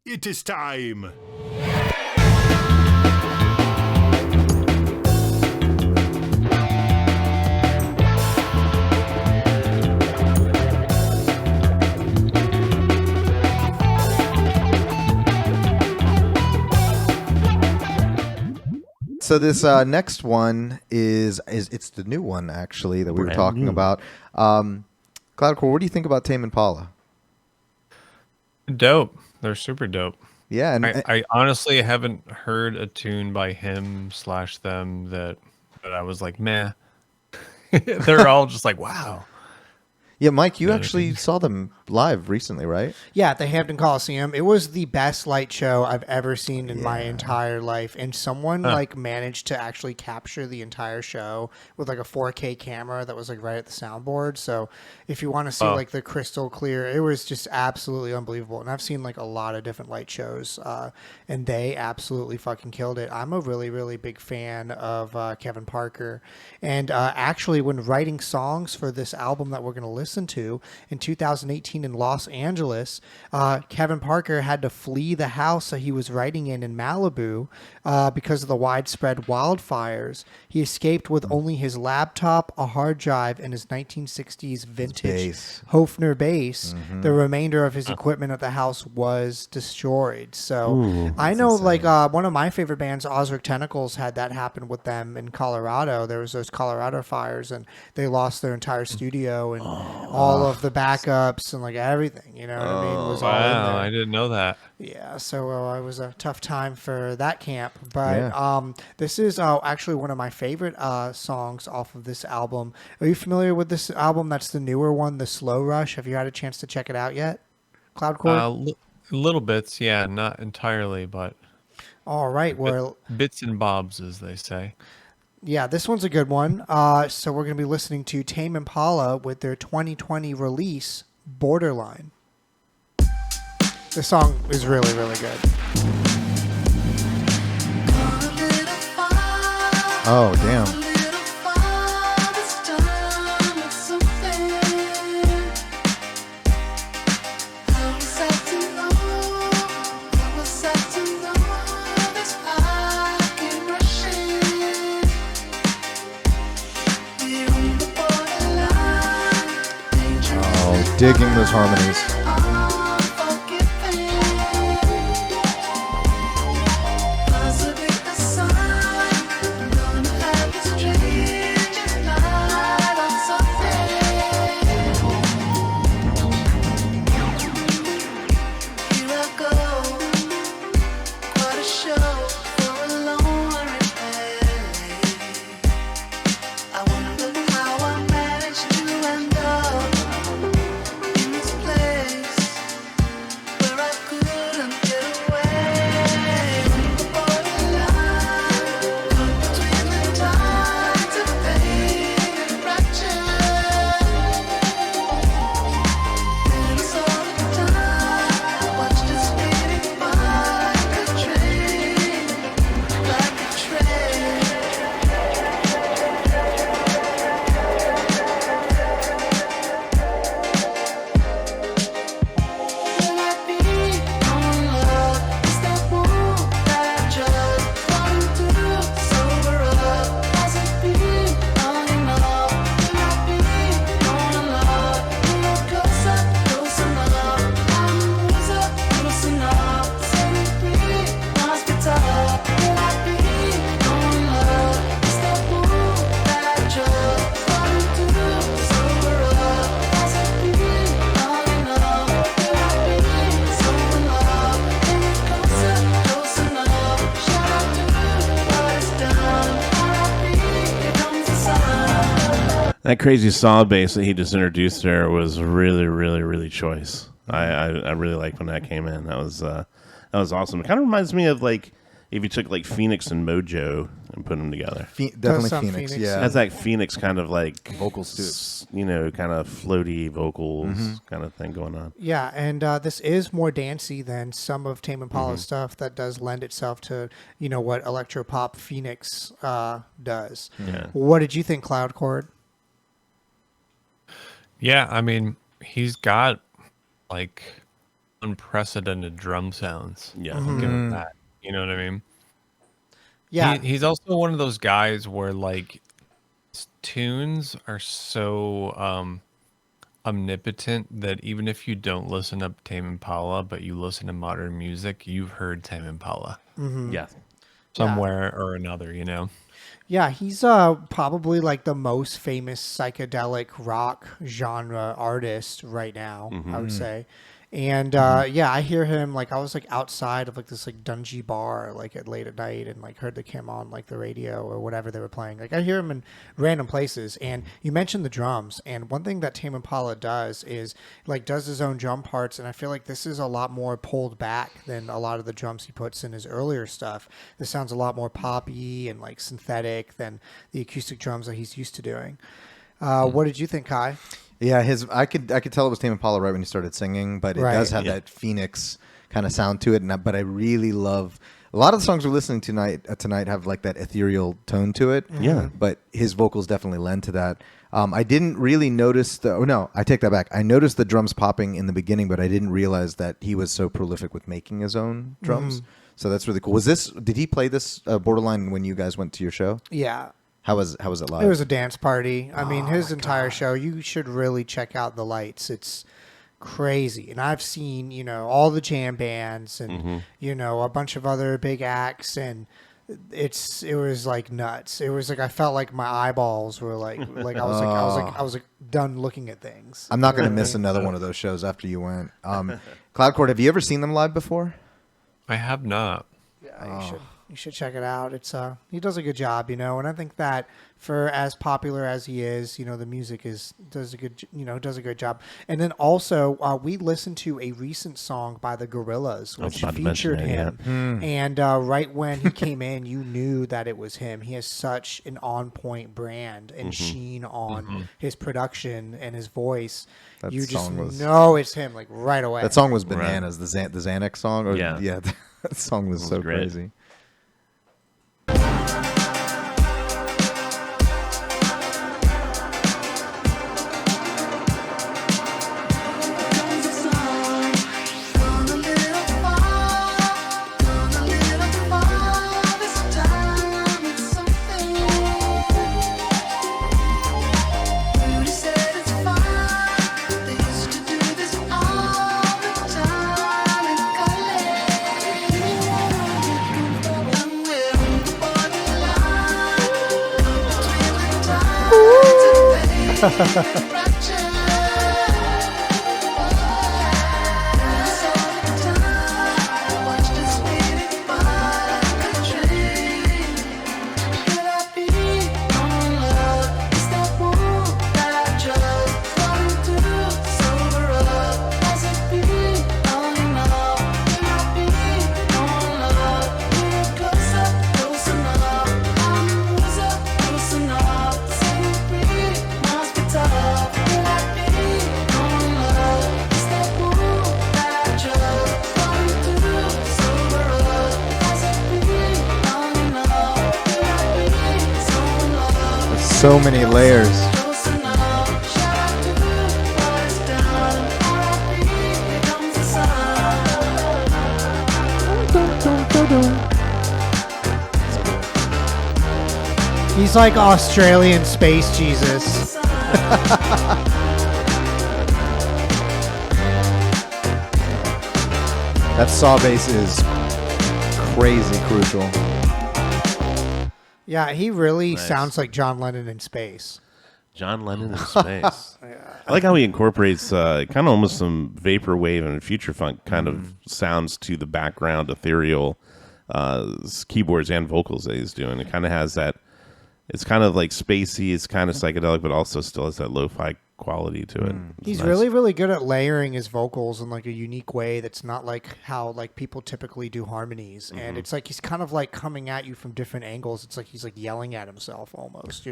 It is time. So this next one is it's the new one actually that we were talking about. Cloudchord, what do you think about Tame Impala? Dope. They're super dope. Yeah, and I honestly haven't heard a tune by him / them that I was like, meh. They're all just like, wow. yeah, Mike, you Yeah, actually saw them live recently, right? Yeah, at the Hampton Coliseum. It was the best light show I've ever seen in my entire life. And someone like managed to actually capture the entire show with like a 4K camera that was like right at the soundboard. So if you want to see like the crystal clear, it was just absolutely unbelievable. And I've seen like a lot of different light shows and they absolutely fucking killed it. I'm a really, really big fan of Kevin Parker. And actually when writing songs for this album that we're going to listen to in 2018 in Los Angeles, Kevin Parker had to flee the house that he was writing in Malibu because of the widespread wildfires. He escaped with only his laptop, a hard drive, and his 1960s vintage Hofner bass. The remainder of his equipment at the house was destroyed. So I know like one of my favorite bands, Ozric Tentacles, had that happen with them in Colorado. There was those Colorado fires and they lost their entire studio and all of the backups and like everything, you know what I mean, was all in there. I didn't know that. Yeah, so it was a tough time for that camp. But this is actually one of my favorite songs off of this album. Are you familiar with this album? That's the newer one, The Slow Rush. Have you had a chance to check it out yet, Cloudchord? Little bits, yeah, not entirely, but All right, well, bits and bobs, as they say. yeah, this one's a good one. So we're going to be listening to Tame Impala with their 2020 release, Borderline. This song is really, really good. Oh, damn. Oh, digging those harmonies. That crazy solid bass that he just introduced there was really, really, really choice. I really liked when that came in. That was awesome. It kind of reminds me of like if you took like Phoenix and Mojo and put them together. Definitely Phoenix, yeah. That's like Phoenix kind of like vocals too. You know, kind of floaty vocals kind of thing going on. Yeah, and this is more dancey than some of Tame Impala's stuff that does lend itself to, you know, what electropop Phoenix does. Yeah. What did you think, Cloudchord? Yeah, I mean, he's got like unprecedented drum sounds. Yeah. I'll give him that. You know what I mean? Yeah. He's also one of those guys where like his tunes are so omnipotent that even if you don't listen to Tame Impala, but you listen to modern music, you've heard Tame Impala Yeah. somewhere or another, you know? Yeah, he's probably like the most famous psychedelic rock genre artist right now, I would say. And yeah, I hear him like I was like outside of like this like dungy bar like at late at night and like heard him on like the radio or whatever they were playing. Like I hear him in random places. And you mentioned the drums, and one thing that Tame Impala does is like does his own drum parts, and I feel like this is a lot more pulled back than a lot of the drums he puts in his earlier stuff. This sounds a lot more poppy and like synthetic than the acoustic drums that he's used to doing. What did you think, Kai? Yeah, I could tell it was Tame Impala right when he started singing, but it does have that Phoenix kind of sound to it. But I really love a lot of the songs we're listening to tonight have like that ethereal tone to it. Yeah. But his vocals definitely lend to that. I didn't really notice I take that back. I noticed the drums popping in the beginning, but I didn't realize that he was so prolific with making his own drums. So that's really cool. Did he play this Borderline when you guys went to your show? Yeah. How was it live? It was a dance party. I mean, his entire show, you should really check out the lights. It's crazy. And I've seen, all the jam bands and, a bunch of other big acts, and it was like nuts. It was like I felt like my eyeballs were like I was done looking at things. I'm not going to miss another one of those shows after you went. Cloudchord, have you ever seen them live before? I have not. Yeah, you should check it out. It's he does a good job, and I think that for as popular as he is, the music does a good job. And then also we listened to a recent song by the Gorillaz, which featured him. And right when he came in, you knew that it was him. He has such an on-point brand and sheen on his production and his voice. You just know it's him, like right away. That song was bananas. The Xanax song. Yeah. That song was so great. crazy. So many layers. He's like Australian space Jesus. That saw bass is crazy crucial. Yeah, he really sounds like John Lennon in space. John Lennon in space. I like how he incorporates kind of almost some vaporwave and future funk kind of sounds to the background ethereal keyboards and vocals that he's doing. It kind of has that. It's kind of like spacey. It's kind of psychedelic, but also still has that lo-fi quality to it. He's really, really good at layering his vocals in like a unique way that's not like how like people typically do harmonies. And it's like he's kind of like coming at you from different angles. It's like he's like yelling at himself almost,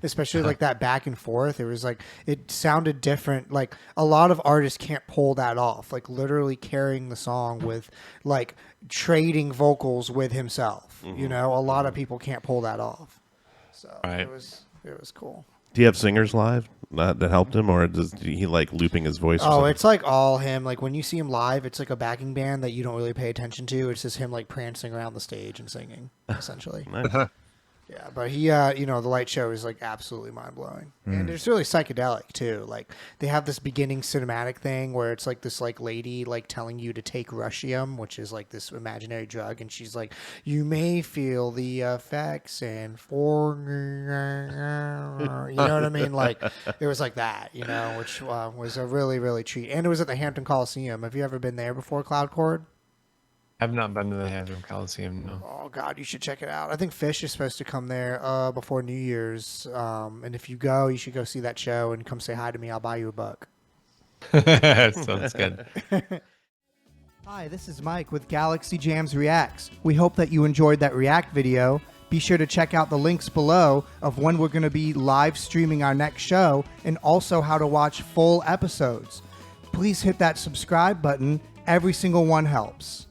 especially like that back and forth. It was like it sounded different. Like a lot of artists can't pull that off, like literally carrying the song with like trading vocals with himself. A lot of people can't pull that off. So Right. it was cool. Do you have singers live that helped him, or does he like looping his voice? Or Oh, something? it's like all him. Like when you see him live, it's like a backing band that you don't really pay attention to. It's just him like prancing around the stage and singing, essentially. Nice. Yeah, but he, the light show is like absolutely mind blowing, and it's really psychedelic too. Like they have this beginning cinematic thing where it's like this like lady like telling you to take Rushium, which is like this imaginary drug, and she's like, you may feel the effects and for, you know what I mean? Like it was like that, which was a really really treat, and it was at the Hampton Coliseum. Have you ever been there before, Cloudchord? I've not been to the Hampton Coliseum, no. Oh God, you should check it out. I think Fish is supposed to come there before New Year's, and if you go, you should go see that show and come say hi to me. I'll buy you $1. Sounds good. Hi, this is Mike with Galaxy Jams Reacts. We hope that you enjoyed that React video. Be sure to check out the links below of when we're going to be live streaming our next show and also how to watch full episodes. Please hit that subscribe button. Every single one helps.